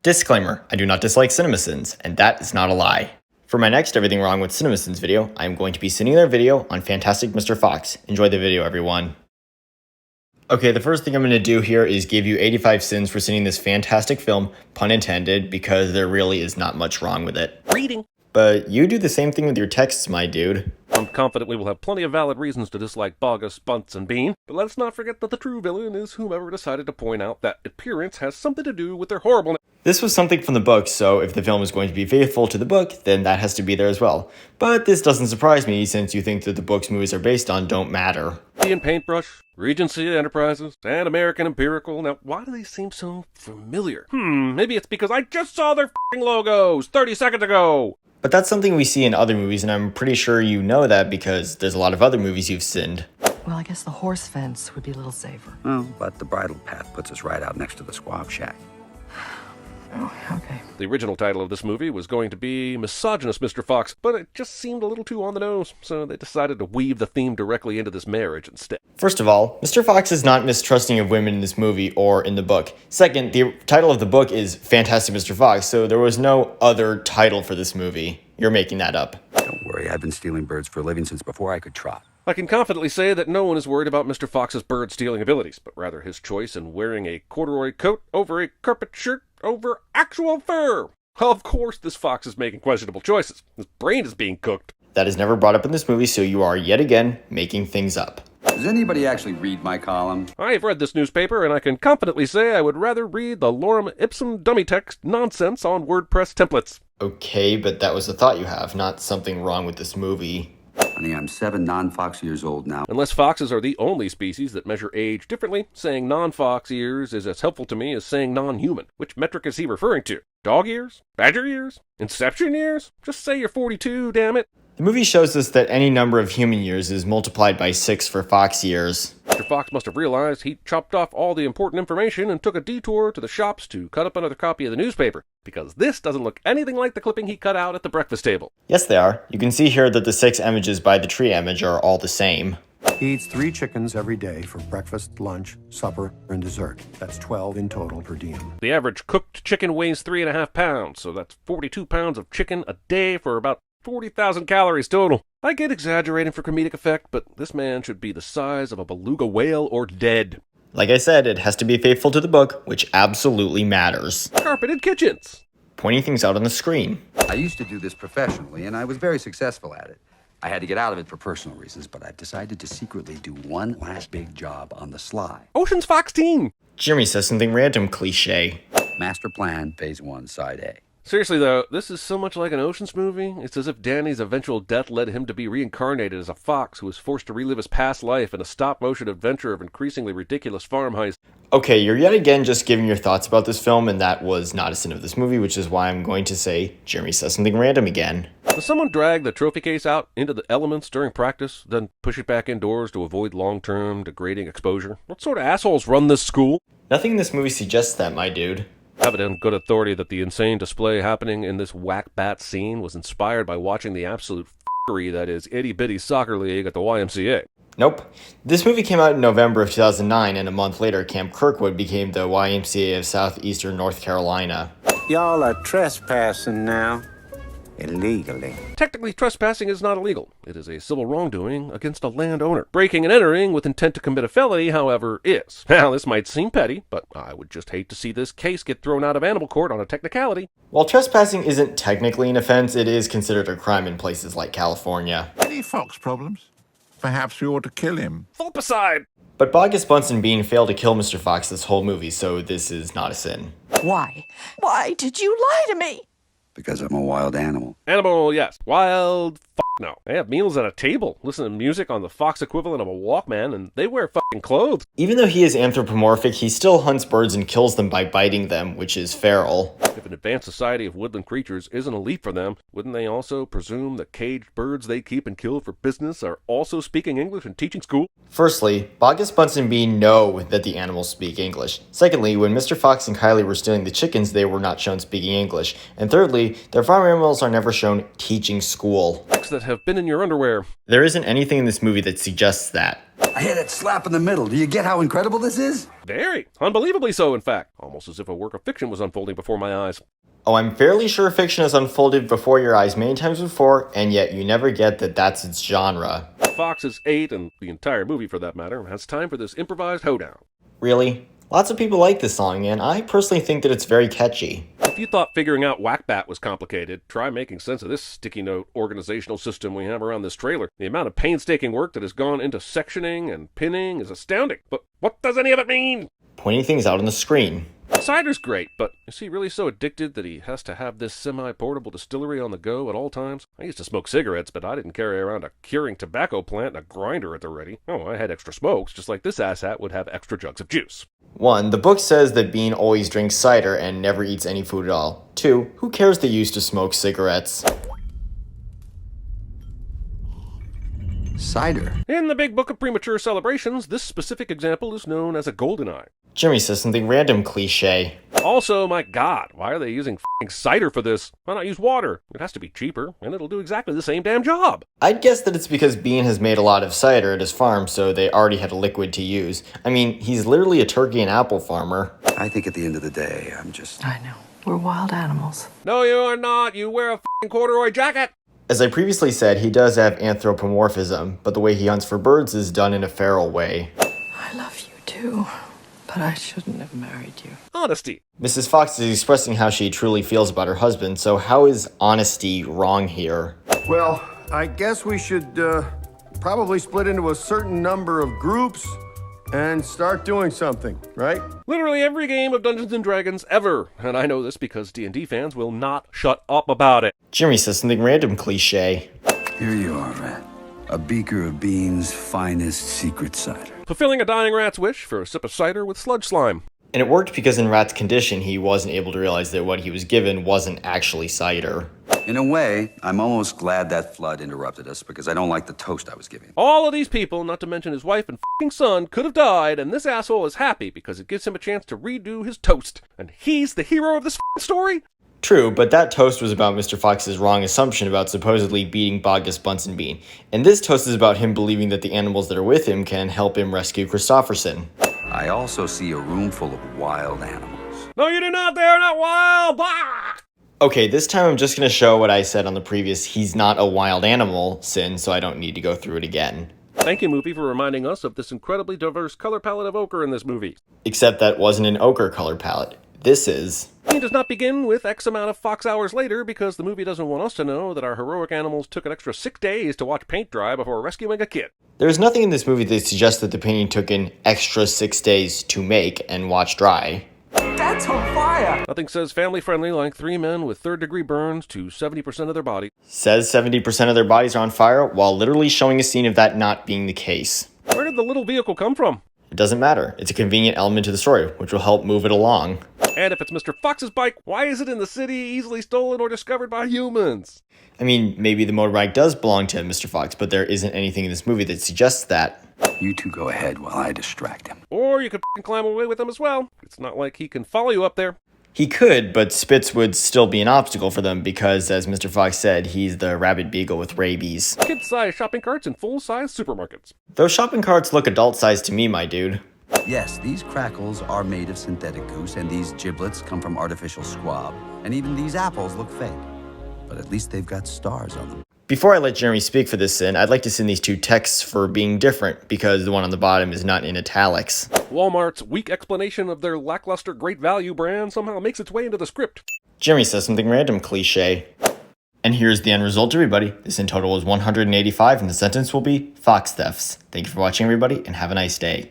Disclaimer, I do not dislike CinemaSins, and that is not a lie. For my next Everything Wrong with CinemaSins video, I am going to be sending their video on Fantastic Mr. Fox. Enjoy the video, everyone. Okay, the first thing I'm going to do here is give you 85 sins for seeing this fantastic film, pun intended, because there really is not much wrong with it. Reading. But you do the same thing with your texts, my dude. I'm confident we will have plenty of valid reasons to dislike Bogus, Bunce, and Bean, but let's not forget that the true villain is whomever decided to point out that appearance has something to do with their horribleness. This was something from the book, so if the film is going to be faithful to the book, then that has to be there as well. But this doesn't surprise me, since you think that the books movies are based on don't matter. And Paintbrush, Regency Enterprises, and American Empirical. Now, why do these seem so familiar? Maybe it's because I just saw their f***ing logos 30 seconds ago! But that's something we see in other movies, and I'm pretty sure you know that because there's a lot of other movies you've sinned. Well, I guess the horse fence would be a little safer. Oh, but the bridle path puts us right out next to the squab shack. Oh, okay. The original title of this movie was going to be Misogynist Mr. Fox, but it just seemed a little too on the nose, so they decided to weave the theme directly into this marriage instead. First of all, Mr. Fox is not mistrusting of women in this movie or in the book. Second, the title of the book is Fantastic Mr. Fox, so there was no other title for this movie. You're making that up. Don't worry, I've been stealing birds for a living since before I could trot. I can confidently say that no one is worried about Mr. Fox's bird-stealing abilities, but rather his choice in wearing a corduroy coat over a carpet shirt over actual fur. Of course, this fox is making questionable choices. His brain is being cooked. That is never brought up in this movie, so you are yet again making things up. Does anybody actually read my column? I've read this newspaper, and I can confidently say I would rather read the lorem ipsum dummy text nonsense on WordPress templates. Okay, but that was the thought you have, not something wrong with this movie. Honey, I'm 7 non-fox years old now. Unless foxes are the only species that measure age differently, saying non-fox years is as helpful to me as saying non-human. Which metric is he referring to? Dog years? Badger years? Inception years? Just say you're 42, damn it. The movie shows us that any number of human years is multiplied by 6 for fox years. Mr. Fox must have realized he chopped off all the important information and took a detour to the shops to cut up another copy of the newspaper, because this doesn't look anything like the clipping he cut out at the breakfast table. Yes, they are. You can see here that the 6 images by the tree image are all the same. He eats 3 chickens every day for breakfast, lunch, supper, and dessert. That's 12 in total per diem. The average cooked chicken weighs 3.5 pounds, so that's 42 pounds of chicken a day for about 40,000 calories total. I get exaggerating for comedic effect, but this man should be the size of a beluga whale or dead. Like I said, it has to be faithful to the book, which absolutely matters. Carpeted kitchens. Pointing things out on the screen. I used to do this professionally, and I was very successful at it. I had to get out of it for personal reasons, but I've decided to secretly do one last big job on the sly. Ocean's Fox Team. Jimmy says something random cliche. Master Plan, Phase 1, Side A. Seriously though, this is so much like an Ocean's movie. It's as if Danny's eventual death led him to be reincarnated as a fox who was forced to relive his past life in a stop-motion adventure of increasingly ridiculous farm heists. Okay, you're yet again just giving your thoughts about this film, and that was not a sin of this movie, which is why I'm going to say Jeremy says something random again. Does someone drag the trophy case out into the elements during practice, then push it back indoors to avoid long-term degrading exposure? What sort of assholes run this school? Nothing in this movie suggests that, my dude. I have it on good authority that the insane display happening in this whack-bat scene was inspired by watching the absolute f***ery that is itty-bitty soccer league at the YMCA. Nope. This movie came out in November of 2009, and a month later, Camp Kirkwood became the YMCA of Southeastern North Carolina. Y'all are trespassing now. Illegally. Technically, trespassing is not illegal. It is a civil wrongdoing against a landowner. Breaking and entering with intent to commit a felony, however, is. Now, this might seem petty, but I would just hate to see this case get thrown out of animal court on a technicality. While trespassing isn't technically an offense, it is considered a crime in places like California. Any fox problems? Perhaps we ought to kill him. Fulpicide! But Bogus, Bunce, and Bean failed to kill Mr. Fox this whole movie, so this is not a sin. Why? Why did you lie to me? Because I'm a wild animal. Animal, yes. Wild, no. They have meals at a table, listen to music on the Fox equivalent of a Walkman, and they wear fucking clothes. Even though he is anthropomorphic, he still hunts birds and kills them by biting them, which is feral. If an advanced society of woodland creatures isn't elite for them, wouldn't they also presume the caged birds they keep and kill for business are also speaking English and teaching school? Firstly, Bogus, Bunce, and Bean know that the animals speak English. Secondly, when Mr. Fox and Kylie were stealing the chickens, they were not shown speaking English. And thirdly, their farm animals are never shown teaching school. That have been in your underwear. There isn't anything in this movie that suggests that. I hit it slap in the middle. Do you get how incredible this is? Very. Unbelievably so, in fact. Almost as if a work of fiction was unfolding before my eyes. Oh, I'm fairly sure fiction has unfolded before your eyes many times before, and yet you never get that that's its genre. Fox is 8, and the entire movie for that matter, has time for this improvised hoedown. Really? Lots of people like this song, and I personally think that it's very catchy. If you thought figuring out Whack-Bat was complicated, try making sense of this sticky note organizational system we have around this trailer. The amount of painstaking work that has gone into sectioning and pinning is astounding. But what does any of it mean? Pointing things out on the screen. Cider's great, but is he really so addicted that he has to have this semi-portable distillery on the go at all times? I used to smoke cigarettes, but I didn't carry around a curing tobacco plant and a grinder at the ready. Oh, I had extra smokes, just like this asshat would have extra jugs of juice. 1. The book says that Bean always drinks cider and never eats any food at all. 2. Who cares that you used to smoke cigarettes? Cider. In the Big Book of Premature Celebrations, this specific example is known as a golden eye. Jimmy says something random cliche. Also, my god, why are they using f***ing cider for this? Why not use water? It has to be cheaper, and it'll do exactly the same damn job. I'd guess that it's because Bean has made a lot of cider at his farm, so they already had a liquid to use. I mean, he's literally a turkey and apple farmer. I think at the end of the day, I'm just... I know. We're wild animals. No, you are not. You wear a f***ing corduroy jacket. As I previously said, he does have anthropomorphism, but the way he hunts for birds is done in a feral way. I love you too, but I shouldn't have married you. Honesty. Mrs. Fox is expressing how she truly feels about her husband, so how is honesty wrong here? Well, I guess we should probably split into a certain number of groups and start doing something, right? Literally every game of Dungeons & Dragons ever. And I know this because D&D fans will not shut up about it. Jimmy says something random cliche. Here you are, Rat. A beaker of Bean's finest secret cider. Fulfilling a dying rat's wish for a sip of cider with sludge slime. And it worked because in Rat's condition, he wasn't able to realize that what he was given wasn't actually cider. In a way, I'm almost glad that flood interrupted us because I don't like the toast I was giving. All of these people, not to mention his wife and f***ing son, could have died, and this asshole is happy because it gives him a chance to redo his toast. And he's the hero of this f***ing story? True, but that toast was about Mr. Fox's wrong assumption about supposedly beating Bogus Bunsen Bean. And this toast is about him believing that the animals that are with him can help him rescue Christofferson. I also see a room full of wild animals. No, you do not. They are not wild. Blah! Okay, this time I'm just going to show what I said on the previous he's not a wild animal sin, so I don't need to go through it again. Thank you, movie, for reminding us of this incredibly diverse color palette of ochre in this movie. Except that wasn't an ochre color palette. This is. It does not begin with X amount of Fox hours later because the movie doesn't want us to know that our heroic animals took an extra 6 days to watch paint dry before rescuing a kid. There's nothing in this movie that suggests that the painting took an extra 6 days to make and watch dry. That's on fire! Nothing says family-friendly like 3 men with third-degree burns to 70% of their body. Says 70% of their bodies are on fire while literally showing a scene of that not being the case. Where did the little vehicle come from? It doesn't matter. It's a convenient element to the story, which will help move it along. And if it's Mr. Fox's bike, why is it in the city, easily stolen or discovered by humans? I mean, maybe the motorbike does belong to Mr. Fox, but there isn't anything in this movie that suggests that. You two go ahead while I distract him. Or you could climb away with him as well. It's not like he can follow you up there. He could, but Spitz would still be an obstacle for them because, as Mr. Fox said, he's the rabid beagle with rabies. Kid-sized shopping carts in full-size supermarkets. Those shopping carts look adult-sized to me, my dude. Yes, these crackles are made of synthetic goose, and these giblets come from artificial squab. And even these apples look fake. But at least they've got stars on them. Before I let Jeremy speak for this sin, I'd like to send these two texts for being different, because the one on the bottom is not in italics. Walmart's weak explanation of their lackluster great value brand somehow makes its way into the script. Jeremy says something random cliche. And here's the end result, everybody. This in total is 185, and the sentence will be Fox thefts. Thank you for watching, everybody, and have a nice day.